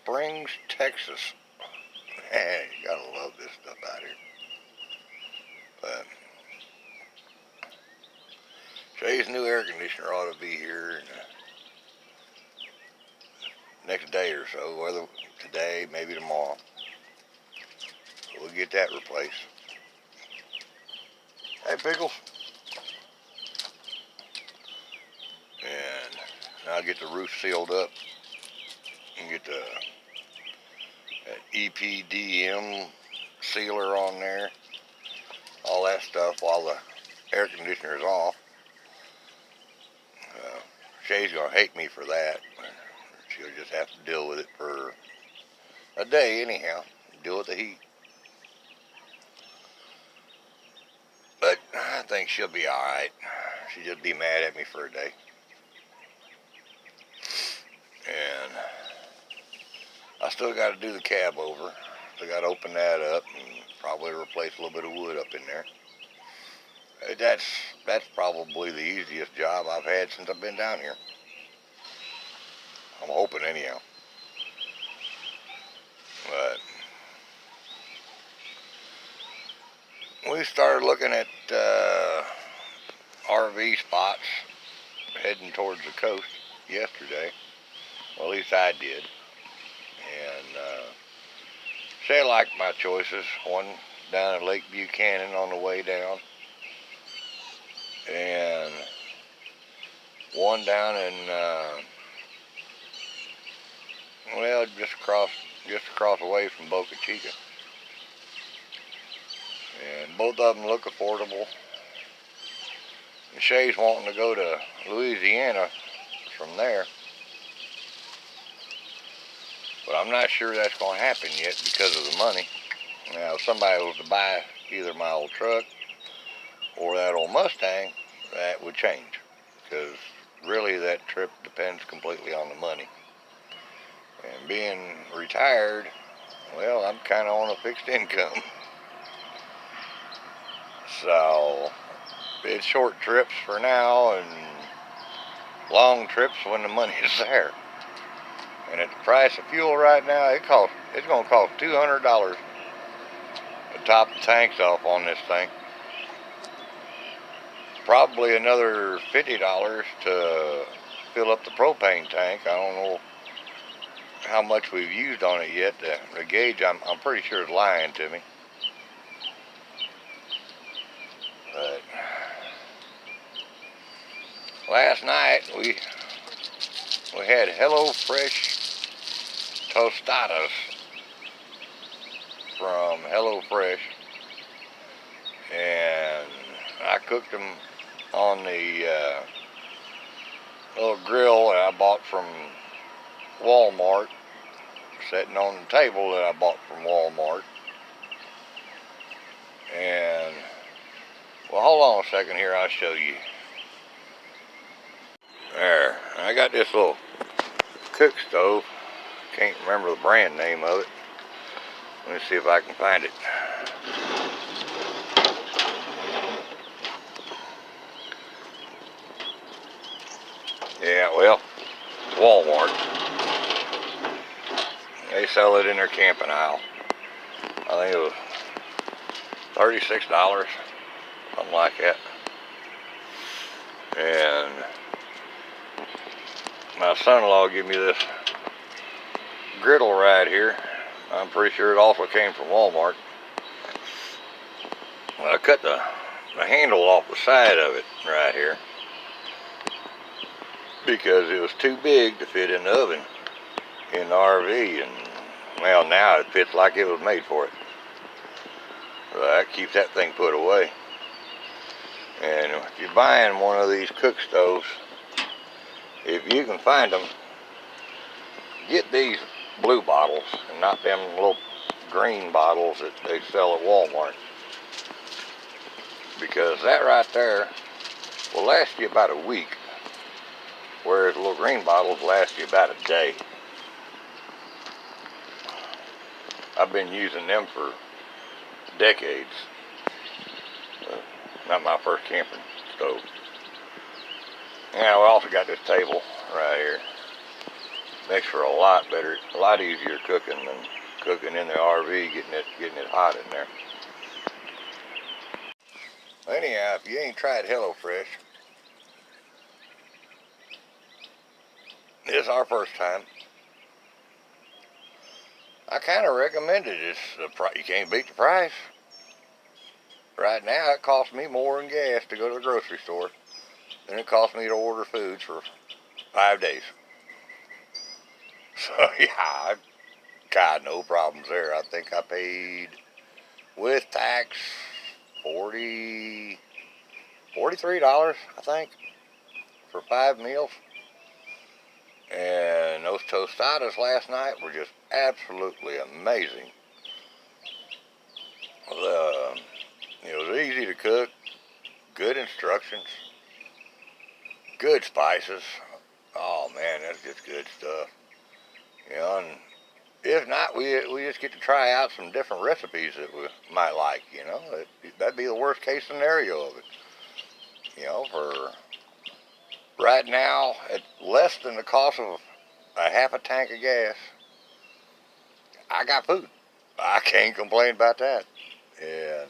Springs, Texas. Man, you gotta love this stuff out here. But Shay's new air conditioner ought to be here in the next day or so, whether today, maybe tomorrow. So we'll get that replaced. Hey, Pickles. And I'll get the roof sealed up and get the EPDM sealer on there, all that stuff while the air conditioner is off. Shay's gonna hate me for that. She'll just have to deal with it for a day anyhow, deal with the heat. But I think she'll be alright. She'll just be mad at me for a day. And I still got to do the cab over. Still got to open that up and probably replace a little bit of wood up in there. That's probably the easiest job I've had since I've been down here. I'm hoping anyhow. But we started looking at RV spots heading towards the coast yesterday. Well, at least I did. And Shay liked my choices. One down at Lake Buchanan on the way down, and one down in well, just across the way from Boca Chica. And both of them look affordable. And Shay's wanting to go to Louisiana from there, but I'm not sure that's going to happen yet because of the money. Now, if somebody was to buy either my old truck or that old Mustang, that would change, because really that trip depends completely on the money. And being retired, well, I'm kind of on a fixed income. So it's short trips for now and long trips when the money is there. And at the price of fuel right now, it's going to cost $200 to top the tanks off on this thing. Probably another $50 to fill up the propane tank. I don't know how much we've used on it yet. The gauge, I'm pretty sure, is lying to me. But last night we had HelloFresh tostadas from HelloFresh, and I cooked them on the little grill that I bought from Walmart, sitting on the table that I bought from Walmart. And well, hold on a second here, I'll show you. There, I got this little cook stove. Can't remember the brand name of it. Let me see if I can find it. Yeah, well, Walmart. They sell it in their camping aisle. I think it was $36, something like that. And my son-in-law gave me this griddle right here. I'm pretty sure it also came from Walmart. I cut the handle off the side of it right here because it was too big to fit in the oven in the RV, and well, now it fits like it was made for it. So that keeps that thing put away. And if you're buying one of these cook stoves, if you can find them, get these blue bottles and not them little green bottles that they sell at Walmart, because that right there will last you about a week, whereas the little green bottles last you about a day. I've been using them for decades. Not my first camping stove. Yeah, we also got this table right here. Makes for a lot better, a lot easier cooking than cooking in the RV, getting it hot in there. Anyhow, if you ain't tried HelloFresh, this is our first time. I kind of recommend it. You can't beat the price. Right now, it costs me more in gas to go to the grocery store than it costs me to order foods for 5 days. So yeah, God, no problems there. I think I paid with tax $43, I think, for 5 meals. And those tostadas last night were just absolutely amazing. It was easy to cook, good instructions, good spices. Oh man, that's just good stuff. And if not, we just get to try out some different recipes that we might like. That'd be the worst case scenario of it. For right now, at less than the cost of a half a tank of gas, I got food. I can't complain about that. And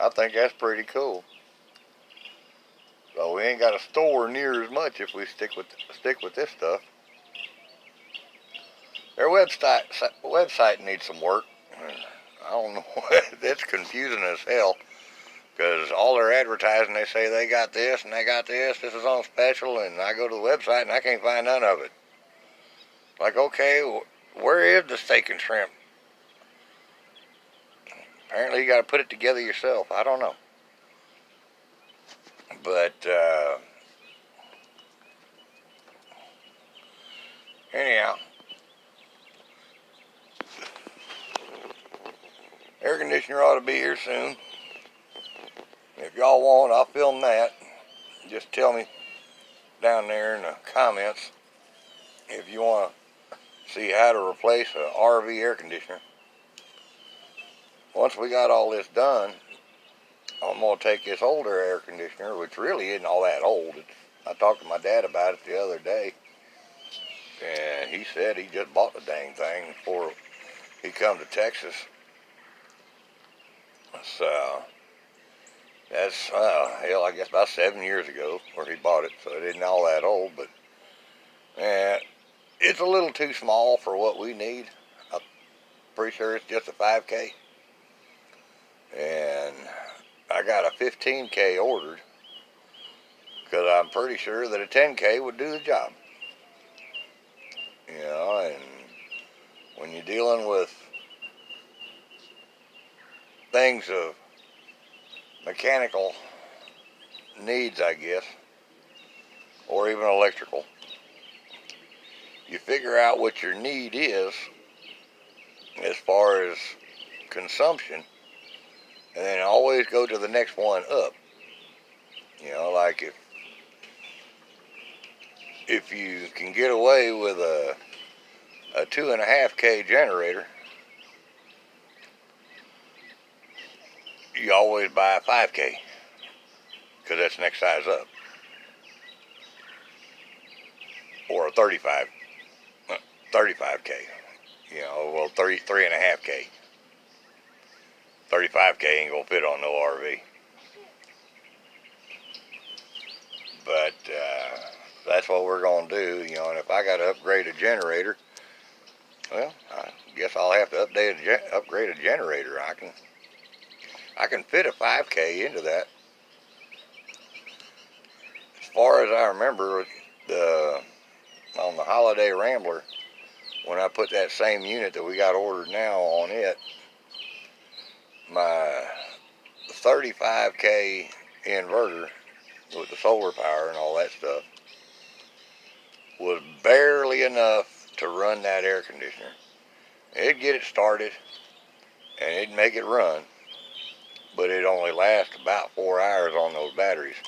I think that's pretty cool. So we ain't got to store near as much if we stick with this stuff. Their website needs some work. I don't know. It's confusing as hell because all their advertising, they say they got this and they got this. This is on special, and I go to the website and I can't find none of it. Like, okay, where is the steak and shrimp? Apparently, you got to put it together yourself. I don't know. But anyhow, air conditioner ought to be here soon. If y'all want, I'll film that. Just tell me down there in the comments if you want to see how to replace an RV air conditioner. Once we got all this done, I'm going to take this older air conditioner, which really isn't all that old. I talked to my dad about it the other day, and he said he just bought the dang thing before he come to Texas. So that's, hell, I guess about 7 years ago where he bought it, so it isn't all that old, but it's a little too small for what we need. I'm pretty sure it's just a 5K. And I got a 15K ordered because I'm pretty sure that a 10K would do the job. And when you're dealing with things of mechanical needs, I guess, or even electrical, you figure out what your need is as far as consumption, and then always go to the next one up. Like if you can get away with a 2.5K generator, you always buy a 5K because that's the next size up, or a 35K. 3.5K. 35K ain't gonna fit on no RV. But that's what we're gonna do. And if I got to upgrade a generator, well, I guess I'll have to upgrade a generator. I can fit a 5K into that. As far as I remember, on the Holiday Rambler, when I put that same unit that we got ordered now on it, my 35K inverter with the solar power and all that stuff was barely enough to run that air conditioner. It'd get it started and it'd make it run, but it'd only last about 4 hours on those batteries.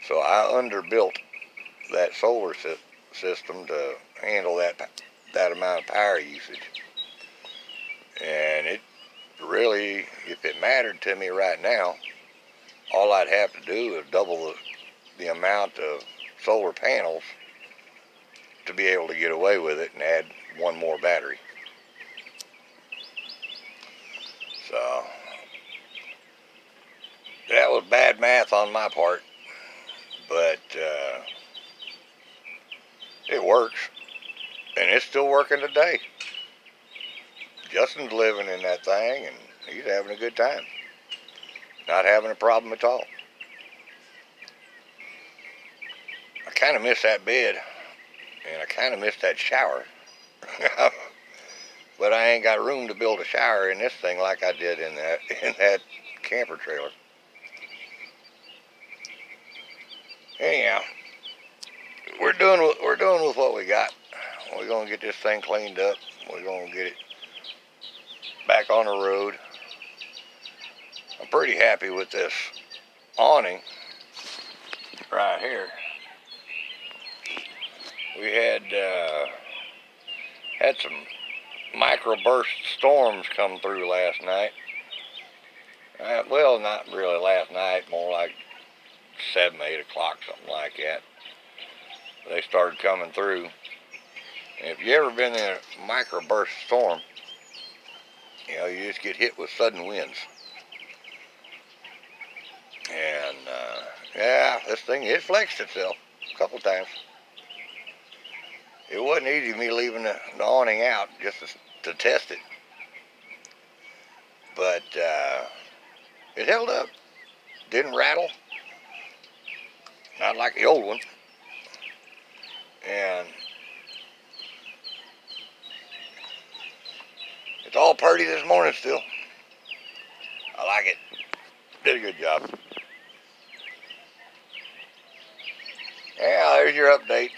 So I underbuilt that solar system to handle that amount of power usage. And it really, if it mattered to me right now, all I'd have to do is double the amount of solar panels to be able to get away with it and add one more battery. So that was bad math on my part, but it works, and it's still working today. Justin's living in that thing, and he's having a good time. Not having a problem at all. I kind of miss that bed, and I kind of miss that shower. But I ain't got room to build a shower in this thing like I did in that camper trailer. Anyhow, we're doing with what we got. We're gonna get this thing cleaned up. We're gonna get it back on the road. I'm pretty happy with this awning right here. We had some microburst storms come through last night. Well, not really last night, more like 7, 8 o'clock, something like that. They started coming through. And if you ever been in a microburst storm, you know, you just get hit with sudden winds. And yeah, this thing, it flexed itself a couple times. It wasn't easy me leaving the awning out just to test it. But it held up. Didn't rattle. Not like the old one. And it's all purty this morning still. I like it. Did a good job. Yeah, there's your updates.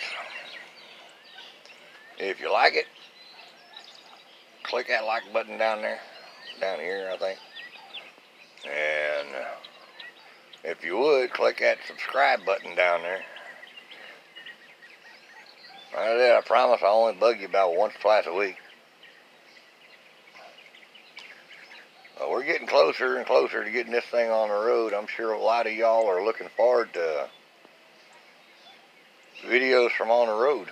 If you like it, click that like button down there. Down here, I think. And if you would, click that subscribe button down there. I promise I only bug you about once or twice a week. But we're getting closer and closer to getting this thing on the road. I'm sure a lot of y'all are looking forward to videos from on the road.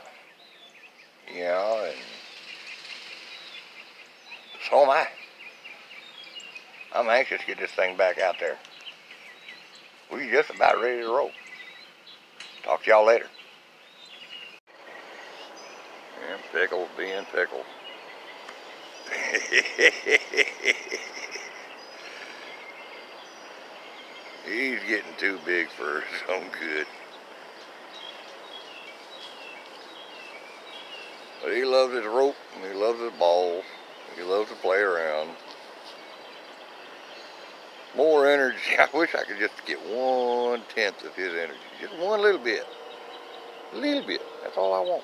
You know, and so am I. I'm anxious to get this thing back out there. We're just about ready to roll. Talk to y'all later. And Pickles being Pickles. He's getting too big for his own good. But he loves his rope, and he loves his balls. He loves to play around. More energy. I wish I could just get 1/10 of his energy. Just one little bit. A little bit. That's all I want.